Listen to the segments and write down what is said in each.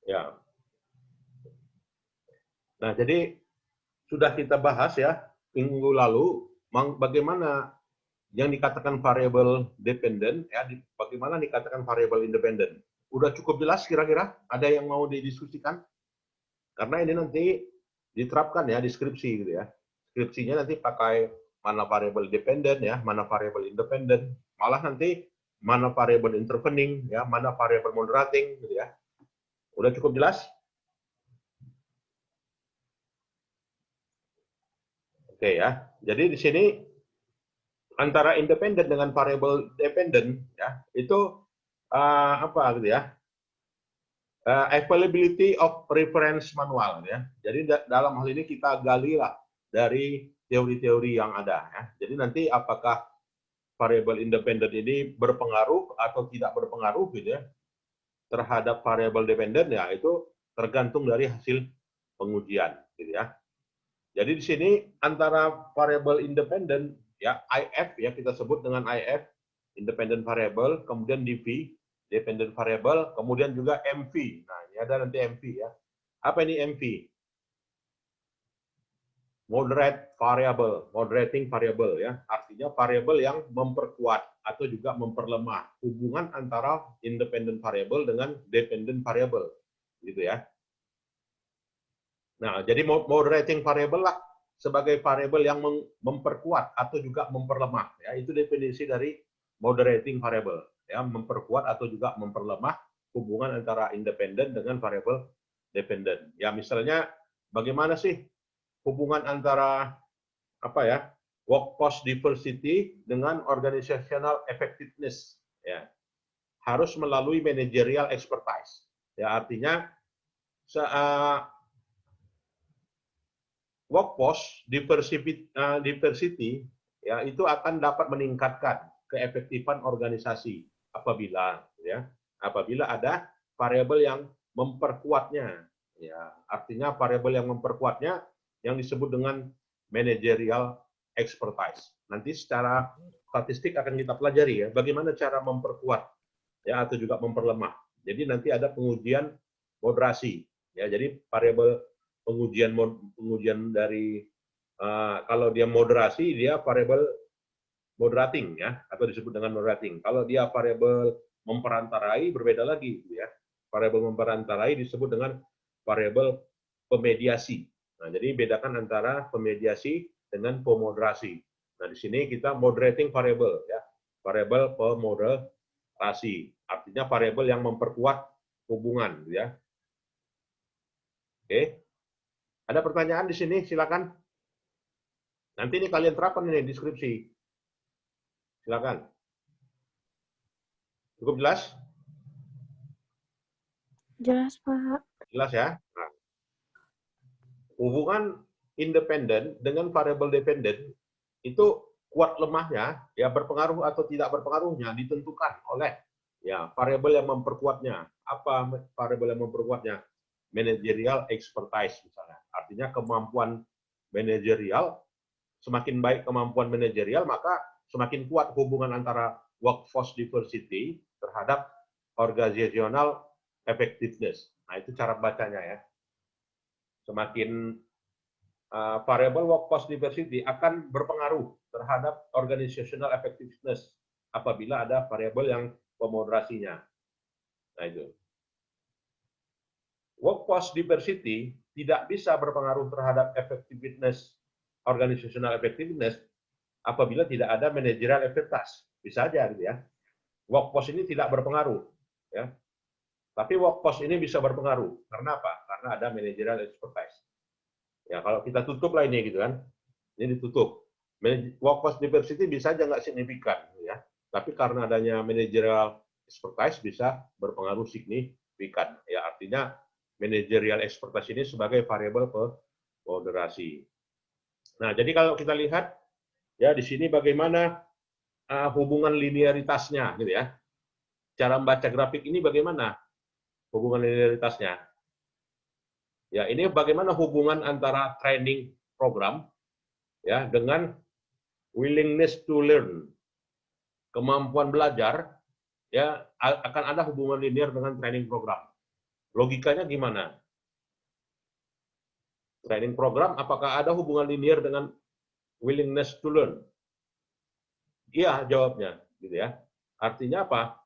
Ya. Nah, jadi sudah kita bahas ya minggu lalu bagaimana yang dikatakan variable dependent ya, bagaimana dikatakan variable independent. Udah cukup jelas kira-kira? Ada yang mau didiskusikan? Karena ini nanti diterapkan ya di skripsi gitu ya. Skripsinya nanti pakai mana variable dependent ya, mana variable independent, malah nanti mana variable intervening ya, mana variable moderating gitu ya. Udah cukup jelas? Oke ya. Jadi di sini antara independent dengan variable dependent ya, itu apa gitu ya? Availability of reference manual ya. Jadi dalam hal ini kita gali lah dari teori-teori yang ada ya. Jadi nanti apakah variable independent ini berpengaruh atau tidak berpengaruh gitu ya terhadap variable dependent ya, itu tergantung dari hasil pengujian gitu ya. Jadi di sini antara variable independent ya IF ya, kita sebut dengan IF independent variable, kemudian DV dependent variable, kemudian juga MV. Nah, ini ada nanti MV ya. Apa ini MV? Moderate variable, moderating variable ya. Artinya variable yang memperkuat atau juga memperlemah hubungan antara independent variable dengan dependent variable gitu ya. Nah, jadi moderating variable lah sebagai variable yang memperkuat atau juga memperlemah ya. Itu definisi dari moderating variable ya, memperkuat atau juga memperlemah hubungan antara independen dengan variable dependent. Ya, misalnya bagaimana sih hubungan antara apa ya? Workforce diversity dengan organizational effectiveness ya. Harus melalui managerial expertise. Ya, artinya workforce diversity ya itu akan dapat meningkatkan keefektifan organisasi apabila ada variabel yang memperkuatnya ya, artinya variabel yang memperkuatnya yang disebut dengan managerial expertise. Nanti secara statistik akan kita pelajari ya bagaimana cara memperkuat ya atau juga memperlemah. Jadi nanti ada pengujian moderasi ya, jadi variabel pengujian dari kalau dia moderasi dia variabel moderating ya atau disebut dengan moderating. Kalau dia variabel memperantarai berbeda lagi ya. Variabel memperantarai disebut dengan variabel pemediasi. Nah, jadi bedakan antara pemediasi dengan pemoderasi. Nah, di sini kita moderating variable ya. Variabel pemoderasi. Artinya variabel yang memperkuat hubungan ya. Oke. Ada pertanyaan di sini? Silakan. Nanti ini kalian terapkan ini deskripsi. Silakan. Cukup jelas? Jelas, Pak. Jelas ya? Nah, hubungan independen dengan variabel dependen itu kuat lemahnya ya berpengaruh atau tidak berpengaruhnya ditentukan oleh ya variabel yang memperkuatnya. Apa variabel yang memperkuatnya? Managerial expertise misalnya. Artinya kemampuan manajerial, semakin baik kemampuan manajerial maka semakin kuat hubungan antara workforce diversity terhadap organizational effectiveness. Nah, itu cara bacanya ya. Semakin variable workforce diversity akan berpengaruh terhadap organizational effectiveness apabila ada variabel yang pemoderasinya. Nah, itu. Workforce diversity tidak bisa berpengaruh terhadap effectiveness, organizational effectiveness apabila tidak ada managerial effectiveness. Bisa aja gitu ya. Workforce ini tidak berpengaruh ya. Tapi workforce ini bisa berpengaruh. Karena apa? Karena ada managerial expertise. Ya, kalau kita tutup lah ini gitu kan. Ini ditutup. Workforce diversity bisa aja nggak signifikan ya. Tapi karena adanya managerial expertise bisa berpengaruh signifikan. Ya, artinya managerial expertise ini sebagai variabel moderasi. Nah, jadi kalau kita lihat ya di sini bagaimana hubungan linearitasnya gitu ya. Cara membaca grafik ini bagaimana hubungan linearitasnya? Ya, ini bagaimana hubungan antara training program ya dengan willingness to learn, kemampuan belajar ya akan ada hubungan linear dengan training program. Logikanya gimana? Training program, apakah ada hubungan linear dengan willingness to learn? Iya, jawabnya, gitu ya. Artinya apa?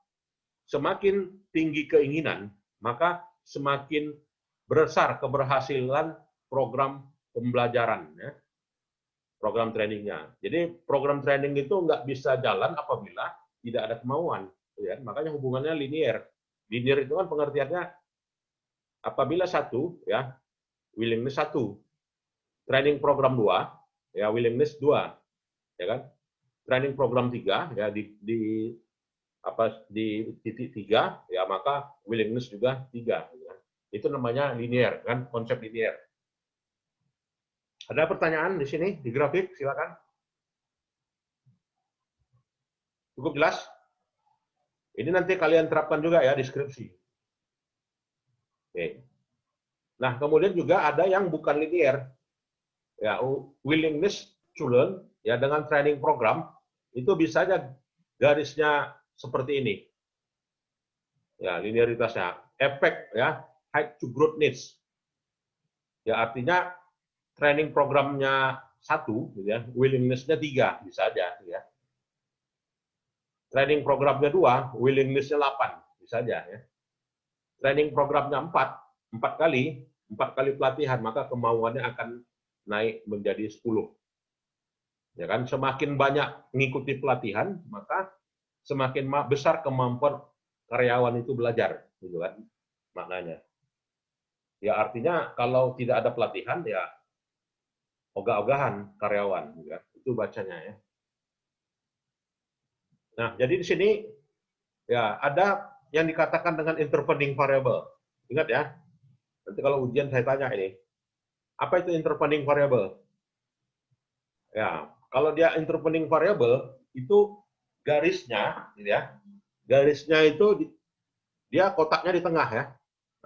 Semakin tinggi keinginan, maka semakin besar keberhasilan program pembelajaran, ya, program trainingnya. Jadi program training itu nggak bisa jalan apabila tidak ada kemauan, ya. Makanya hubungannya linear. Linear itu kan pengertiannya apabila satu, ya, willingness satu, training program dua, ya, willingness dua, ya kan? Training program tiga, ya, di titik tiga, ya, maka willingness juga tiga, ya. Itu namanya linear, kan, konsep linear. Ada pertanyaan di sini di grafik, silakan. Cukup jelas? Ini nanti kalian terapkan juga ya di skripsi. Oke. Nah, kemudian juga ada yang bukan linear, ya, willingness to learn, ya, dengan training program itu bisa aja garisnya seperti ini, ya, linearitasnya. Efek, ya, height to growth needs, ya, artinya training programnya satu, gitu ya, willingness-nya tiga, bisa aja, ya. Training programnya dua, willingness-nya 8, bisa aja, ya. Training programnya empat kali pelatihan, maka kemauannya akan naik menjadi 10. Ya kan, semakin banyak mengikuti pelatihan, maka semakin besar kemampuan karyawan itu belajar, gitu kan, maknanya. Ya, artinya kalau tidak ada pelatihan, ya ogah-ogahan karyawan, gitu kan. Itu bacanya, ya. Nah, jadi di sini ya ada yang dikatakan dengan intervening variable. Ingat ya, nanti kalau ujian saya tanya ini, apa itu intervening variable? Ya, kalau dia intervening variable itu garisnya, gitu ya, garisnya itu dia kotaknya di tengah, ya.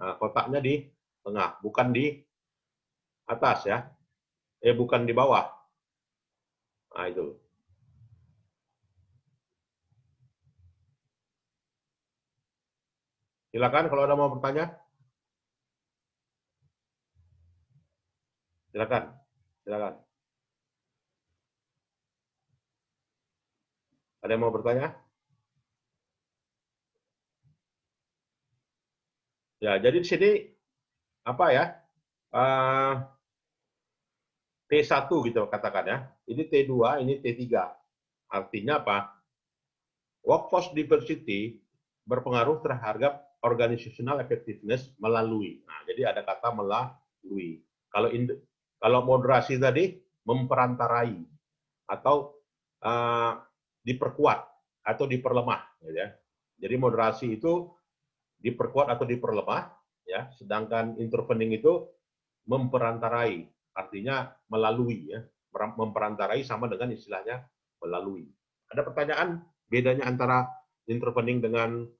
Nah, kotaknya di tengah, bukan di atas, ya. Bukan di bawah. Nah, itu. Silakan kalau ada mau bertanya. Silakan. Silakan. Ada yang mau bertanya? Ya, jadi di sini apa ya? T1 gitu katakan, ya. Ini T2, ini T3. Artinya apa? Workforce diversity berpengaruh terhadap organizational effectiveness melalui. Nah, jadi ada kata melalui. Kalau moderasi tadi memperantarai atau diperkuat atau diperlemah, ya. Jadi moderasi itu diperkuat atau diperlemah, ya. Sedangkan intervening itu memperantarai, artinya melalui, ya. Memperantarai sama dengan istilahnya melalui. Ada pertanyaan bedanya antara intervening dengan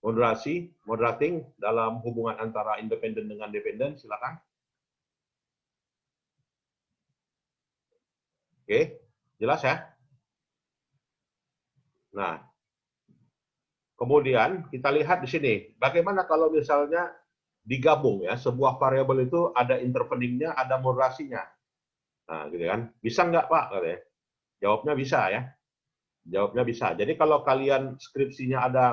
moderasi, moderating dalam hubungan antara independen dengan dependen? Silakan. Oke, jelas ya? Nah, kemudian kita lihat di sini, bagaimana kalau misalnya digabung, ya, sebuah variabel itu ada interveningnya, ada moderasinya. Nah, gitu kan. Bisa nggak, Pak? Katanya. Jawabnya bisa, ya. Jawabnya bisa. Jadi kalau kalian skripsinya ada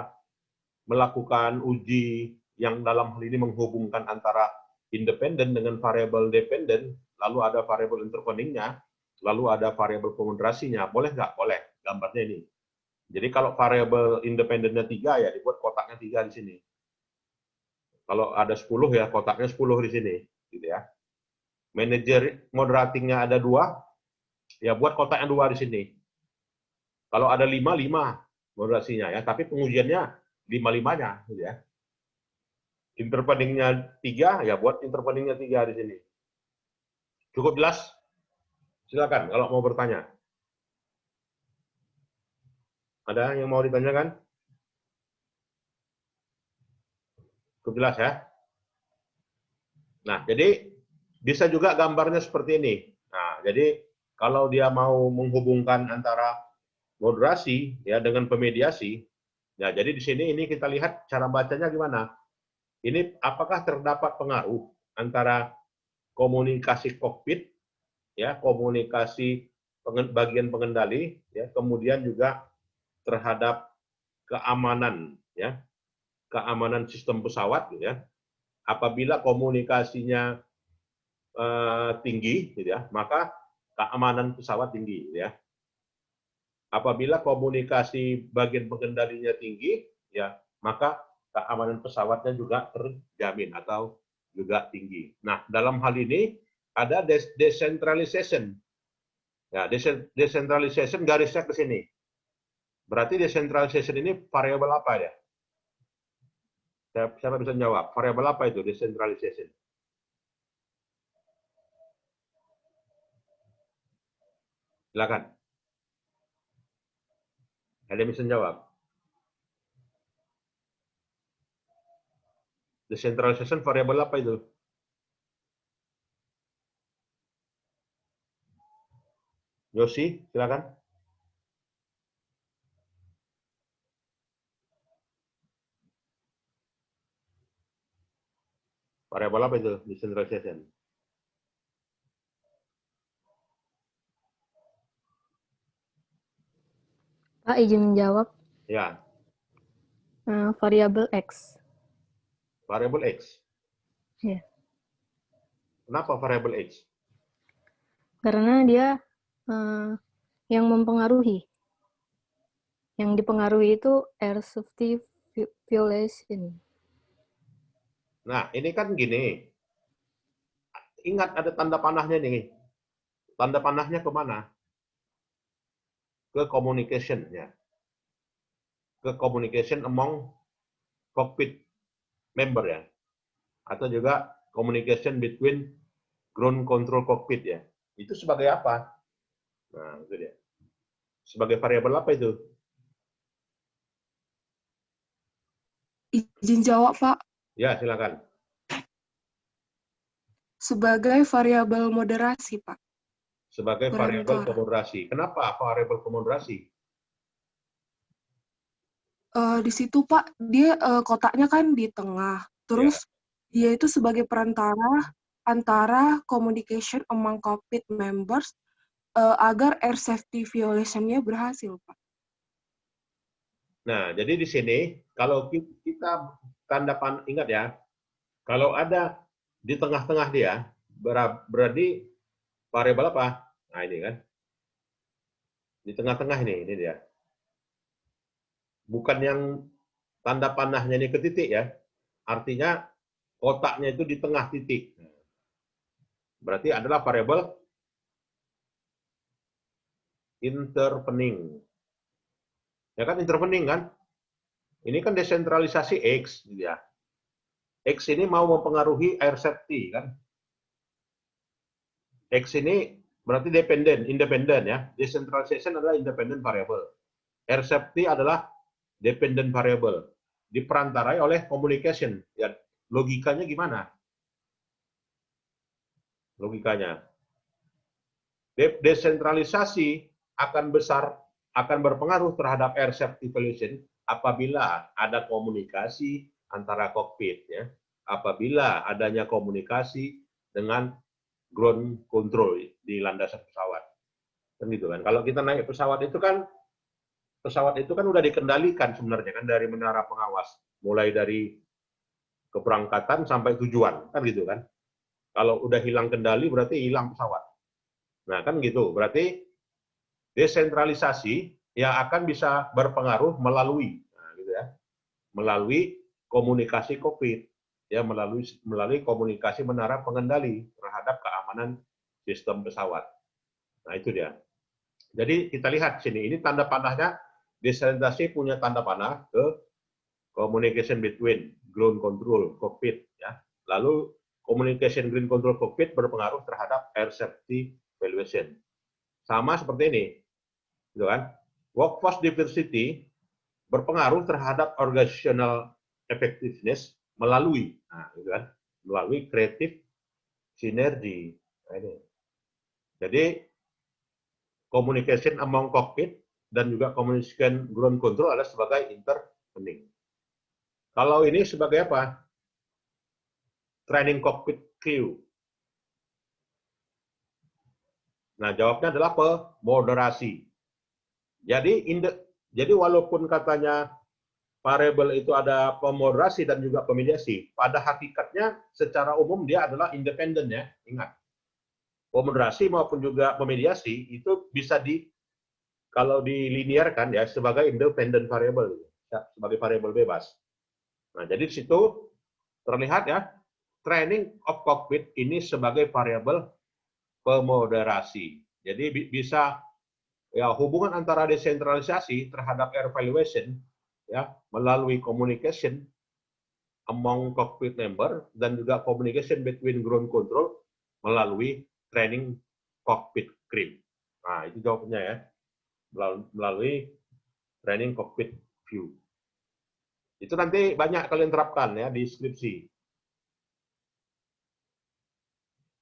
melakukan uji yang dalam hal ini menghubungkan antara independen dengan variabel dependen, lalu ada variabel interveningnya, lalu ada variabel pemoderasinya, boleh nggak? Boleh. Gambarnya ini. Jadi kalau variabel independennya 3, ya dibuat kotaknya 3 di sini. Kalau ada 10, ya kotaknya 10 di sini, gitu ya. Manajer moderatingnya ada 2, ya buat kotaknya 2 di sini. Kalau ada 5, 5 moderasinya, ya, tapi pengujiannya 5-5-nya, gitu ya. Interveningnya 3, ya buat interveningnya 3 di sini. Cukup jelas? Silakan kalau mau bertanya. Ada yang mau ditanyakan? Cukup jelas, ya? Nah, jadi bisa juga gambarnya seperti ini. Nah, jadi kalau dia mau menghubungkan antara moderasi, ya, dengan pemediasi, ya, jadi di sini ini kita lihat cara bacanya gimana. Ini apakah terdapat pengaruh antara komunikasi kokpit, ya, komunikasi bagian pengendali, ya, kemudian juga terhadap keamanan, ya, keamanan sistem pesawat, gitu ya. Apabila komunikasinya tinggi, gitu ya, maka keamanan pesawat tinggi, gitu ya. Apabila komunikasi bagian pengendalinya tinggi, ya, maka keamanan pesawatnya juga terjamin atau juga tinggi. Nah, dalam hal ini ada decentralization. Ya, decentralization garisnya ke sini. Berarti decentralization ini variabel apa ya? Siapa bisa jawab? Variabel apa itu decentralization? Silakan. Ada yang bisa jawab? Decentralization variabel apa itu? Yosi, silakan. Variabel apa itu decentralization? Pak, izin menjawab. Ya, Variabel X. variabel X. Ya. Kenapa variabel X? Karena dia yang mempengaruhi. Yang dipengaruhi itu air safety violation. Nah, ini kan gini. Ingat ada tanda panahnya nih. Tanda panahnya kemana? Ke communication, ya. Ke communication among cockpit member, ya. Atau juga communication between ground control cockpit, ya. Itu sebagai apa? Nah, itu dia. Sebagai variabel apa itu? Izin jawab, Pak. Ya, silakan. Sebagai variabel moderasi, Pak. Sebagai variabel Perantara. komoderasi. Kenapa variabel komoderasi? Di situ, Pak, dia kotaknya kan di tengah. Ya. Terus dia itu sebagai perantara antara communication among cockpit members agar air safety violation-nya berhasil, Pak. Nah, jadi di sini kalau kita ingat ya, kalau ada di tengah-tengah dia berarti variabel apa? Nah, ini kan. Di tengah-tengah ini dia. Bukan yang tanda panahnya ini ke titik ya. Artinya kotaknya itu di tengah titik. Berarti adalah variabel intervening. Ya kan intervening kan? Ini kan desentralisasi X gitu ya. X ini mau mempengaruhi air safety kan? X ini berarti independen ya. Decentralization adalah independent variable. Air safety adalah dependent variable. Diperantarai oleh communication. Ya, logikanya gimana? Logikanya. Desentralisasi akan berpengaruh terhadap air safety violation apabila ada komunikasi antara kokpit ya. Apabila adanya komunikasi dengan ground control di landasan pesawat. Kan gitu kan. Kalau kita naik pesawat itu kan udah dikendalikan sebenarnya kan dari menara pengawas, mulai dari keberangkatan sampai tujuan, kan gitu kan. Kalau udah hilang kendali berarti hilang pesawat. Nah, kan gitu. Berarti desentralisasi yang akan bisa berpengaruh melalui nah, gitu ya. Melalui komunikasi kokpit ya, melalui komunikasi menara pengendali terhadap keamanan sistem pesawat. Nah, itu dia. Jadi kita lihat sini, ini tanda panahnya, desentralisasi punya tanda panah ke communication between ground control cockpit ya. Lalu communication ground control cockpit berpengaruh terhadap air safety evaluation. Sama seperti ini, gitu kan? Workforce diversity berpengaruh terhadap organizational effectiveness melalui, nah, gitu kan? Melalui creative synergy. Nah, ini. Jadi communication among cockpit dan juga communication ground control adalah sebagai intervening. Kalau ini sebagai apa? training cockpit crew? Nah, jawabnya adalah pemoderasi. Jadi walaupun katanya variabel itu ada pemoderasi dan juga pemediasi, pada hakikatnya secara umum dia adalah independen ya. Ingat, pemoderasi maupun juga pemediasi itu bisa kalau dilinearkan ya sebagai independent variable, ya, sebagai variabel bebas. Nah, jadi di situ terlihat ya, training of cockpit ini sebagai variabel pemoderasi. Jadi bisa ya hubungan antara desentralisasi terhadap air valuation ya melalui communication among cockpit member dan juga communication between ground control melalui training cockpit crew. Nah, itu jawabnya ya. Melalui training cockpit view. Itu nanti banyak kalian terapkan ya di skripsi.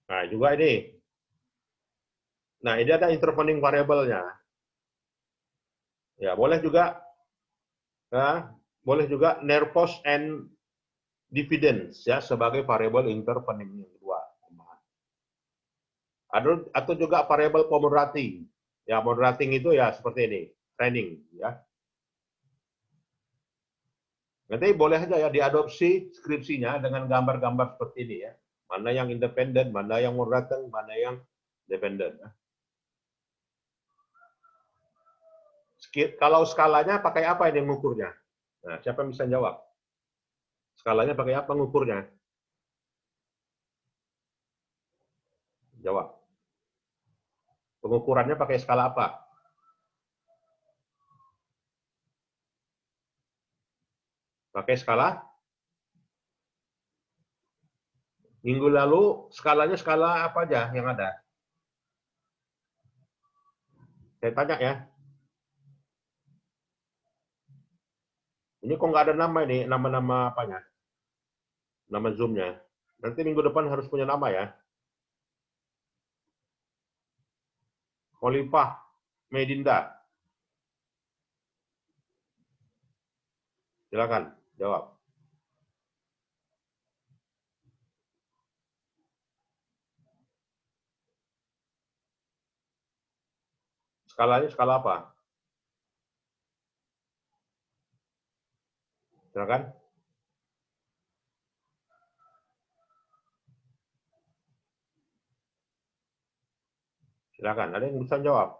Nah, juga ini. Nah, ini ada intervening variable-nya. Ya, boleh juga nervous and dividends ya sebagai variable intervening yang kedua. Atau juga variable moderating. Ya, moderating itu ya seperti ini, training ya. Nanti boleh aja ya diadopsi skripsinya dengan gambar-gambar seperti ini ya. Mana yang independen, mana yang moderating, mana yang dependent. Ya. Kalau skalanya pakai apa ini mengukurnya? Nah, siapa yang bisa jawab? Skalanya pakai apa mengukurnya? Jawab. Pengukurannya pakai skala apa? Pakai skala? Minggu lalu skalanya skala apa aja yang ada? Saya tanya ya. Ini kok nggak ada nama ini, nama-nama apanya? Nama Zoom-nya. Nanti minggu depan harus punya nama ya. Khalifah Medinda. Silakan jawab. Skalanya skala apa? Silakan. Silakan. Ada yang bisa jawab?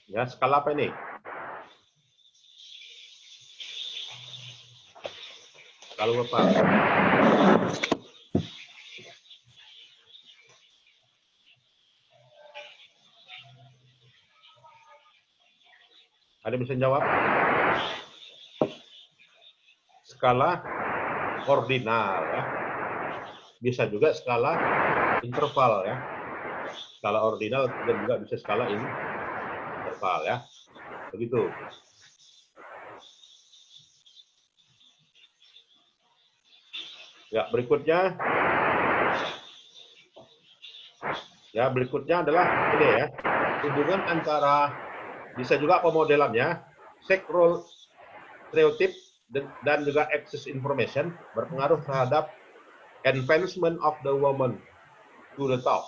Ya, skala apa ini? Skala apa? Ada yang bisa jawab? Skala ordinal ya. Bisa juga skala interval ya. Skala ordinal dan juga bisa skala interval ya. Begitu. Ya, berikutnya adalah ini ya. Hubungan antara bisa juga pemodelannya sex role stereotype dan juga access information berpengaruh terhadap advancement of the woman to the top.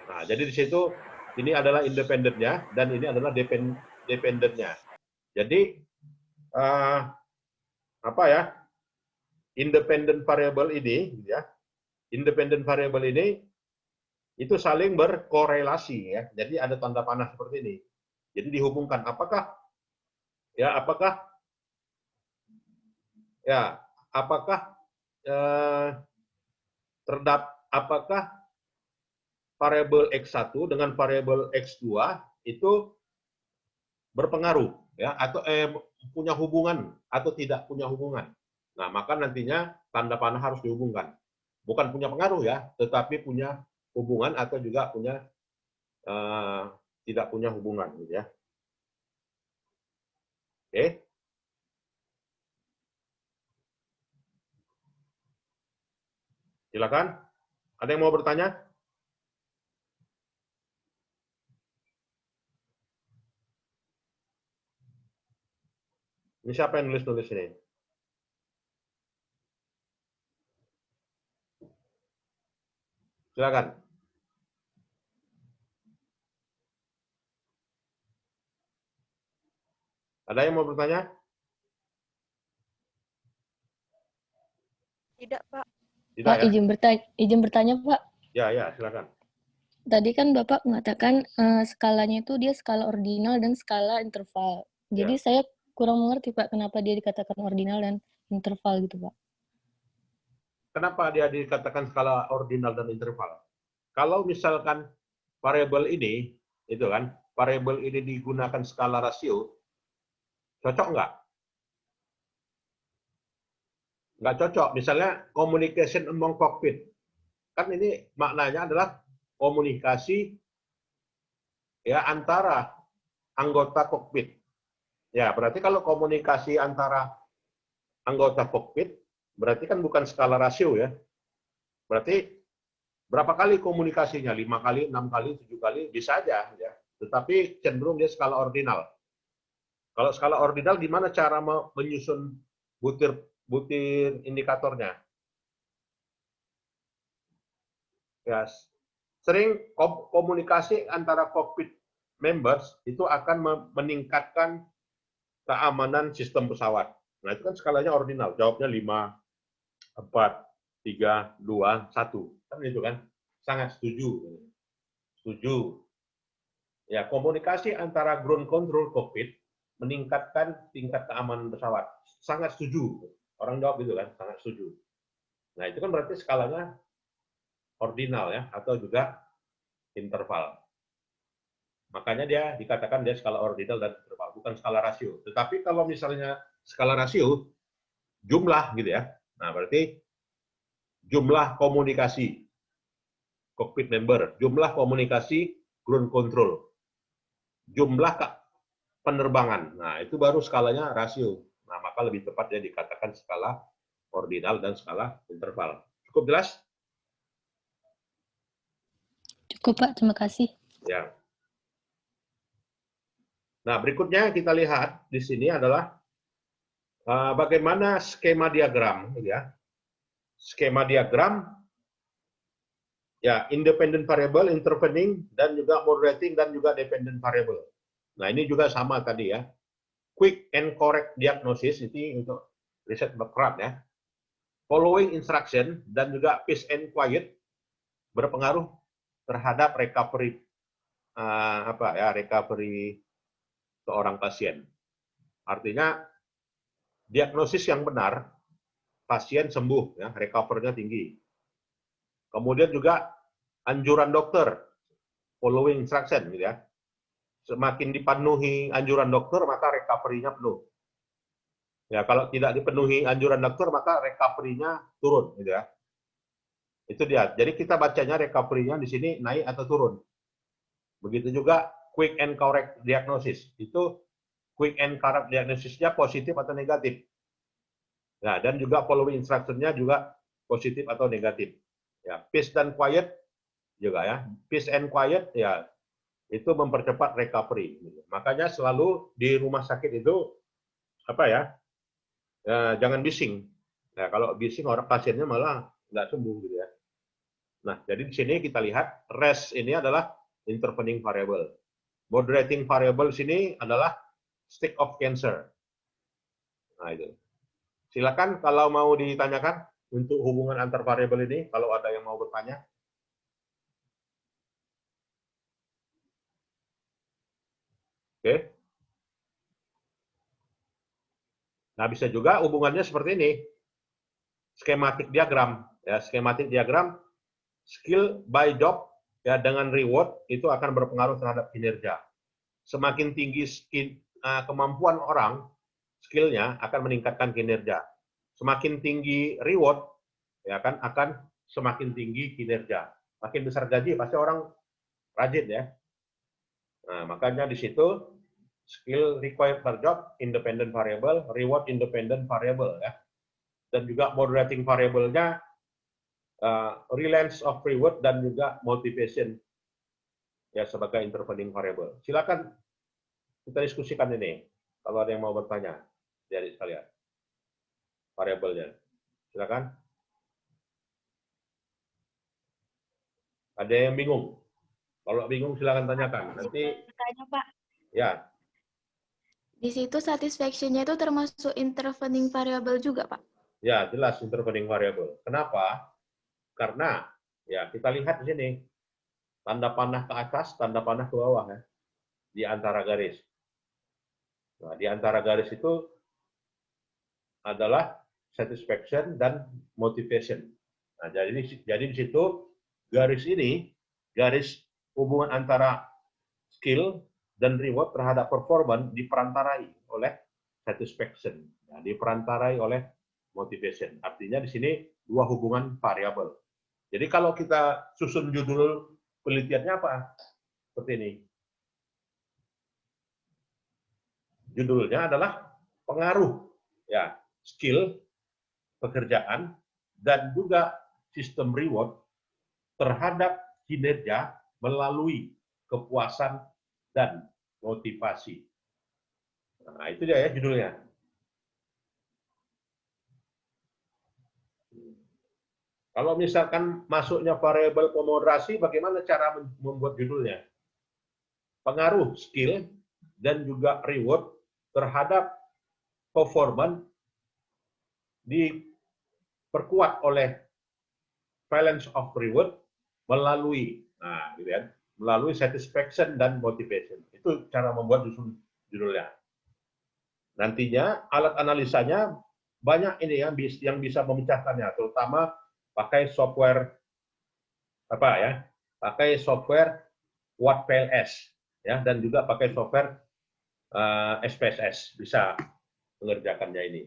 Nah, jadi di situ ini adalah independennya dan ini adalah dependennya. Jadi apa ya? Independent variable ini ya. Independent variable ini itu saling berkorelasi ya. Jadi ada tanda panah seperti ini. Jadi dihubungkan apakah apakah variabel X1 dengan variabel X2 itu berpengaruh ya atau punya hubungan atau tidak punya hubungan. Nah, maka nantinya tanda panah harus dihubungkan. Bukan punya pengaruh ya, tetapi punya hubungan atau juga punya tidak punya hubungan gitu ya. Oke. Silakan. Ada yang mau bertanya? Ini siapa yang nulis-nulis ini? Silakan. Ada yang mau bertanya? Tidak, Pak. Tidak Pak, ya? izin bertanya, Pak. Ya, silakan. Tadi kan Bapak mengatakan skalanya itu dia skala ordinal dan skala interval. Jadi Ya. saya kurang mengerti, Pak, kenapa dia dikatakan ordinal dan interval gitu, Pak. Kenapa dia dikatakan skala ordinal dan interval? Kalau misalkan variabel ini, itu kan, variabel ini digunakan skala rasio, cocok nggak? Nggak cocok. Misalnya communication among cockpit. Kan ini maknanya adalah komunikasi ya antara anggota kokpit. Ya, berarti kalau komunikasi antara anggota kokpit, berarti kan bukan skala rasio ya. Berarti berapa kali komunikasinya? 5 kali, 6 kali, 7 kali, bisa aja ya. Tetapi cenderung dia skala ordinal. Kalau skala ordinal, gimana cara menyusun butir indikatornya? Ya, sering komunikasi antara cockpit members itu akan meningkatkan keamanan sistem pesawat. Nah, itu kan skalanya ordinal. Jawabnya 5, 4, 3, 2, 1. Kan itu kan? Sangat setuju. Setuju. Ya, komunikasi antara ground control cockpit meningkatkan tingkat keamanan pesawat. Sangat setuju. Orang jawab gitu kan, sangat setuju. Nah, itu kan berarti skalanya ordinal ya, atau juga interval. Makanya dia dikatakan dia skala ordinal dan interval, bukan skala rasio. Tetapi kalau misalnya skala rasio, jumlah gitu ya. Nah, berarti jumlah komunikasi cockpit member, jumlah komunikasi ground control, jumlah penerbangan. Nah, itu baru skalanya rasio. Nah, maka lebih tepat dia dikatakan skala ordinal dan skala interval. Cukup jelas? Cukup, Pak. Terima kasih. Ya. Nah, berikutnya kita lihat di sini adalah bagaimana skema diagram, ya. Skema diagram, ya, independent variable, intervening, dan juga moderating, dan juga dependent variable. Nah, ini juga sama tadi ya. Quick and correct diagnosis, itu untuk riset berat ya. Following instruction, dan juga peace and quiet, berpengaruh terhadap recovery, recovery seorang pasien. Artinya, diagnosis yang benar, pasien sembuh, ya, recover-nya tinggi. Kemudian juga anjuran dokter, following instruction, gitu ya. Semakin dipenuhi anjuran dokter, maka recovery-nya penuh. Ya, kalau tidak dipenuhi anjuran dokter, maka recovery-nya turun, gitu ya. Itu dia. Jadi kita bacanya recovery-nya di sini naik atau turun. Begitu juga quick and correct diagnosis. Itu quick and correct diagnosisnya positif atau negatif. Nah, dan juga following instruction-nya juga positif atau negatif. Ya, peace dan quiet juga ya. Peace and quiet ya itu mempercepat recovery. Makanya selalu di rumah sakit itu apa ya? Jangan bising. Nah, kalau bising orang pasiennya malah nggak sembuh gitu ya. Nah, jadi di sini kita lihat rest ini adalah intervening variable. Moderating variable sini adalah stick of cancer. Nah, itu. Silakan kalau mau ditanyakan untuk hubungan antar variabel ini, kalau ada yang mau bertanya. Oke. Nah, bisa juga hubungannya seperti ini. Skematik diagram. Ya, skematik diagram, skill by job ya dengan reward itu akan berpengaruh terhadap kinerja. Semakin tinggi kemampuan orang, skillnya akan meningkatkan kinerja. Semakin tinggi reward, ya kan akan semakin tinggi kinerja. Makin besar gaji pasti orang rajin ya. Nah, makanya di situ skill required per job independent variable, reward independent variable ya. Dan juga moderating variable-nya relance of reward dan juga motivation ya sebagai intervening variable. Silakan kita diskusikan ini kalau ada yang mau bertanya. Jadi sekalian. Variabelnya. Silakan. Ada yang bingung? Kalau bingung silakan tanyakan. Nanti Tanya, Pak. ya, Di situ satisfaction-nya itu termasuk intervening variable juga, Pak? ya jelas intervening variable. Kenapa? Karena ya kita lihat di sini tanda panah ke atas, tanda panah ke bawah ya, di antara garis. Nah, di antara garis itu adalah satisfaction dan motivation. Nah, jadi di situ garis ini, garis hubungan antara skill dan reward terhadap performance diperantarai oleh satisfaction, ya, diperantarai oleh motivation. Artinya di sini dua hubungan variabel. Jadi kalau kita susun judul penelitiannya apa? Seperti ini. Judulnya adalah pengaruh ya skill pekerjaan dan juga sistem reward terhadap kinerja melalui kepuasan dan motivasi. Nah, itu dia ya judulnya. Kalau misalkan masuknya variabel pomoderasi, bagaimana cara membuat judulnya? Pengaruh skill dan juga reward terhadap performance diperkuat oleh balance of reward melalui, nah, gitu ya, melalui satisfaction dan motivation. Itu cara membuat judulnya. Nantinya alat analisanya banyak ini yang bisa memecahkannya, terutama pakai software apa ya, pakai software WattPLS ya, dan juga pakai software SPSS bisa mengerjakannya ini.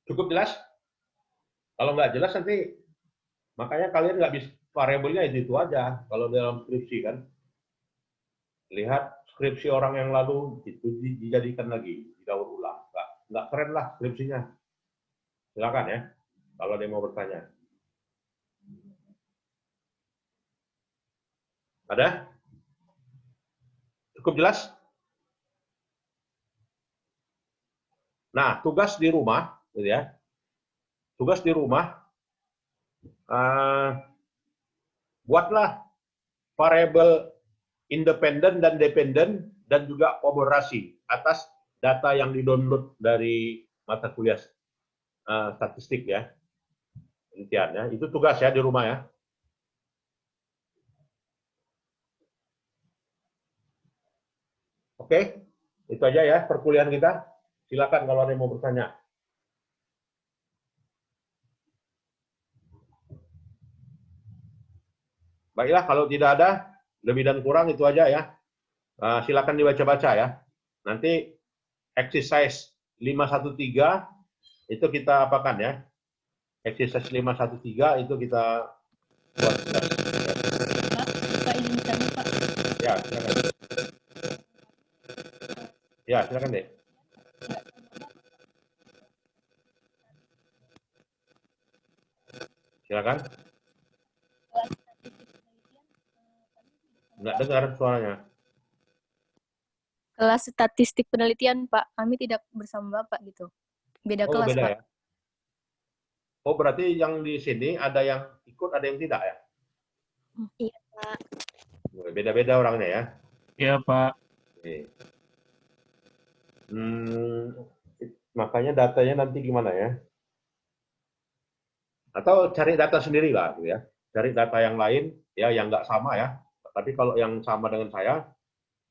Cukup jelas? Kalau nggak jelas nanti makanya kalian nggak bisa variabelnya itu aja kalau dalam skripsi kan. Lihat skripsi orang yang lalu itu dijadikan lagi, didaur ulang. Nggak keren lah skripsinya. Silakan ya, kalau ada yang mau bertanya. Ada? Cukup jelas? Nah, tugas di rumah, gitu ya. Tugas di rumah, buatlah variabel independen dan dependen dan juga kolaborasi atas data yang didownload dari mata kuliah statistik ya, penelitian ya. Itu tugas ya di rumah ya. Oke, itu aja ya perkuliahan kita. Silakan kalau ada yang mau bertanya. Baiklah, kalau tidak ada, lebih dan kurang itu aja ya. Silakan dibaca-baca ya. Nanti exercise 513 itu kita apakan ya. Exercise 513 itu kita buat. Pak izin tanya, Pak. Ya, silakan. Ya, silakan deh. Silakan. Nggak dengar suaranya. Kelas statistik penelitian, Pak. Kami tidak bersama Bapak gitu. Beda Oh, kelas, beda Pak. ya. Oh, berarti yang di sini ada yang ikut, ada yang tidak ya? Iya, Pak. Beda-beda orangnya ya. Iya, Pak. Oke. Makanya datanya nanti gimana ya? Atau cari data sendiri lah, gitu ya. Cari data yang lain, ya yang nggak sama ya. Tapi kalau yang sama dengan saya,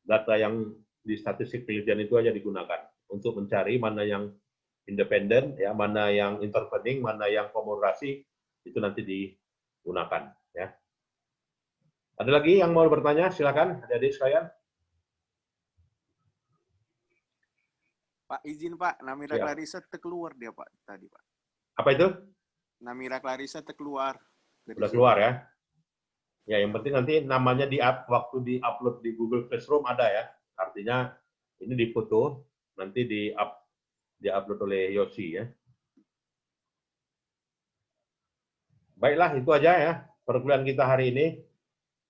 data yang di statistik penelitian itu aja digunakan untuk mencari mana yang independen, ya, mana yang intervening, mana yang komodasi, itu nanti digunakan. Ya. Ada lagi yang mau bertanya? Silakan, adik-adik sekalian. Pak, izin Pak, Namira Ya. Clarissa terkeluar dia Pak tadi Pak. Apa itu? Namira Clarissa terkeluar. Sudah keluar ya? Ya, yang penting nanti namanya waktu di-upload di Google Classroom ada ya. Artinya ini difoto, nanti di-upload oleh Yosi ya. Baiklah, itu aja ya perkuliahan kita hari ini.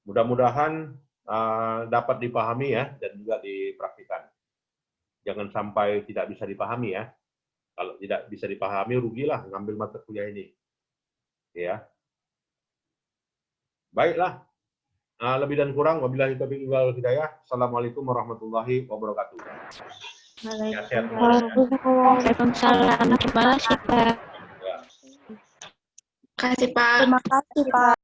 Mudah-mudahan dapat dipahami ya dan juga dipraktikkan. Jangan sampai tidak bisa dipahami ya. Kalau tidak bisa dipahami, rugilah ngambil mata kuliah ini. Ya. Baiklah. Lebih dan kurang, wabillahi taufiq wal hidayah. Assalamualaikum warahmatullahi wabarakatuh. Ya, sehat semua. Waalaikumsalam. Terima kasih, Pak. Ya. Terima kasih, Pak. Terima kasih, Pak.